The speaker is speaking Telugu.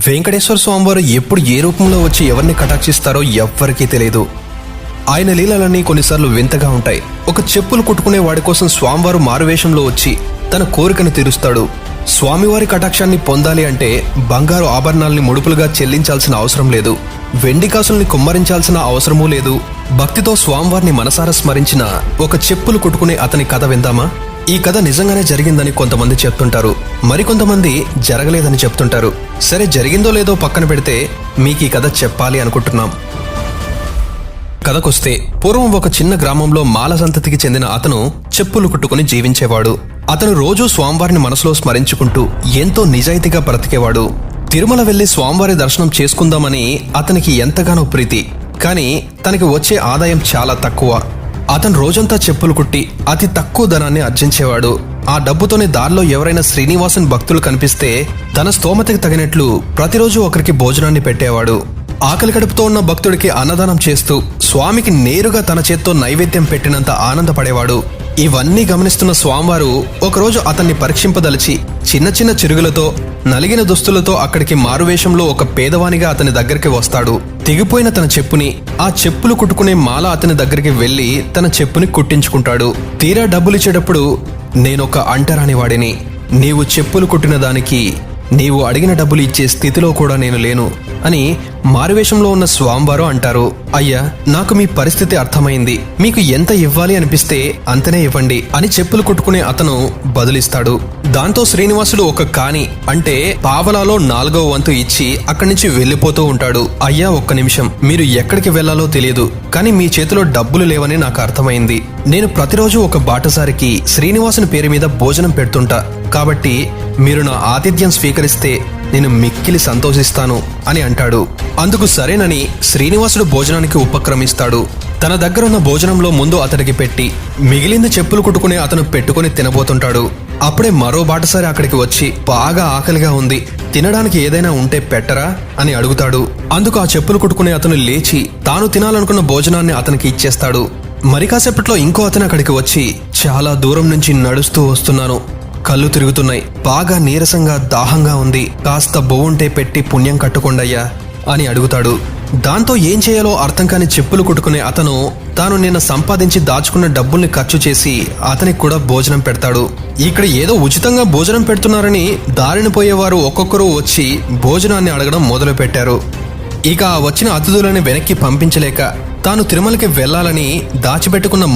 వెంకటేశ్వర స్వామివారు ఎప్పుడు ఏ రూపంలో వచ్చి ఎవరిని కటాక్షిస్తారో ఎవ్వరికీ తెలియదు. ఆయన లీలలన్నీ కొన్నిసార్లు వింతగా ఉంటాయి. ఒక చెప్పులు కుట్టుకునే వాడి కోసం స్వామివారు మారువేషంలో వచ్చి తన కోరికను తీరుస్తాడు. స్వామివారి కటాక్షాన్ని పొందాలి అంటే బంగారు ఆభరణాల్ని ముడుపులుగా చెల్లించాల్సిన అవసరం లేదు, వెండి కాసుల్ని కుమ్మరించాల్సిన అవసరమూ లేదు. భక్తితో స్వామివారిని మనసారా స్మరించిన ఒక చెప్పులు కుట్టుకునే అతని కథ విందామా? ఈ కథ నిజంగానే జరిగిందని కొంతమంది చెప్తుంటారు, మరికొంతమంది జరగలేదని చెప్తుంటారు. సరే, జరిగిందో లేదో పక్కన పెడితే మీకు ఈ కథ చెప్పాలి అనుకుంటున్నాం. కథకొస్తే, పూర్వం ఒక చిన్న గ్రామంలో మాల సంతతికి చెందిన అతను చెప్పులు కుట్టుకుని జీవించేవాడు. అతను రోజూ స్వామివారిని మనసులో స్మరించుకుంటూ ఎంతో నిజాయితీగా బ్రతికేవాడు. తిరుమల వెళ్లి స్వామివారి దర్శనం చేసుకుందామని అతనికి ఎంతగానో ప్రీతి. కానీ తనకి వచ్చే ఆదాయం చాలా తక్కువ. అతను రోజంతా చెప్పులు కుట్టి అతి తక్కువ ధనాన్ని ఆర్జించేవాడు. ఆ డబ్బుతోనే దారిలో ఎవరైనా శ్రీనివాసన్ భక్తులు కనిపిస్తే తన స్తోమతకి తగినట్లు ప్రతిరోజు ఒకరికి భోజనాన్ని పెట్టేవాడు. ఆకలి కడుపుతో ఉన్న భక్తుడికి అన్నదానం చేస్తూ స్వామికి నేరుగా తన చేత్తో నైవేద్యం పెట్టినంత ఆనందపడేవాడు. ఇవన్నీ గమనిస్తున్న స్వామివారు ఒకరోజు అతన్ని పరీక్షింపదలిచి చిన్న చిన్న చిరుగులతో, నలిగిన దుస్తులతో అక్కడికి మారువేషంలో ఒక పేదవానిగా అతని దగ్గరికి వస్తాడు. తెగిపోయిన తన చెప్పుని, ఆ చెప్పులు కుట్టుకునే మాల అతని దగ్గరికి వెళ్లి తన చెప్పుని కుట్టించుకుంటాడు. తీరా డబ్బులిచ్చేటప్పుడు, నేనొక అంటరాని వాడిని, నీవు చెప్పులు కుట్టిన దానికి నీవు అడిగిన డబ్బులు ఇచ్చే స్థితిలో కూడా నేను లేను అని మారువేషంలో ఉన్న స్వామివారు అంటారు. అయ్యా, నాకు మీ పరిస్థితి అర్థమైంది, మీకు ఎంత ఇవ్వాలి అనిపిస్తే అంతనే ఇవ్వండి అని చెప్పులు కుట్టుకునే అతను బదులిస్తాడు. దాంతో శ్రీనివాసుడు ఒక కాని అంటే పావలాలో 4వ వంతు ఇచ్చి అక్కడి నుంచి వెళ్లిపోతూ ఉంటాడు. అయ్యా, ఒక్క నిమిషం, మీరు ఎక్కడికి వెళ్లాలో తెలియదు, కానీ మీ చేతిలో డబ్బులు లేవని నాకు అర్థమైంది. నేను ప్రతిరోజు ఒక బాటసారికి శ్రీనివాసుని పేరు మీద భోజనం పెడుతుంటా, కాబట్టి మీరు నా ఆతిథ్యం స్వీకరిస్తే నేను మిక్కిలి సంతోషిస్తాను అని అంటాడు. అందుకు సరేనని శ్రీనివాసుడు భోజనానికి ఉపక్రమిస్తాడు. తన దగ్గరున్న భోజనంలో ముందు అతడికి పెట్టి మిగిలింది చెప్పులు కుట్టుకునే అతను పెట్టుకుని తినబోతుంటాడు. అప్పుడే మరో బాటసారి అక్కడికి వచ్చి, బాగా ఆకలిగా ఉంది, తినడానికి ఏదైనా ఉంటే పెట్టరా అని అడుగుతాడు. అందుకు ఆ చెప్పులు కుట్టుకునే అతను లేచి తాను తినాలనుకున్న భోజనాన్ని అతనికి ఇచ్చేస్తాడు. మరి కాసేపట్లో ఇంకో అతను అక్కడికి వచ్చి, చాలా దూరం నుంచి నడుస్తూ వస్తున్నాను, కళ్ళు తిరుగుతున్నాయి, బాగా నీరసంగా దాహంగా ఉంది, కాస్త బొవుంటే పెట్టి పుణ్యం కట్టుకోండయ్యా అని అడుగుతాడు. దాంతో ఏం చేయాలో అర్థం కాని చెప్పులు కుట్టుకునే అతను తాను నిన్న సంపాదించి దాచుకున్న డబ్బుల్ని ఖర్చు చేసి అతనికి కూడా భోజనం పెడతాడు. ఇక్కడ ఏదో ఉచితంగా భోజనం పెడుతున్నారని దారిని పోయేవారు ఒక్కొక్కరు వచ్చి భోజనాన్ని అడగడం మొదలు పెట్టారు. ఇక వచ్చిన అతిథులని వెనక్కి పంపించలేక తాను తిరుమలకి వెళ్లాలని దాచిపెట్టుకున్న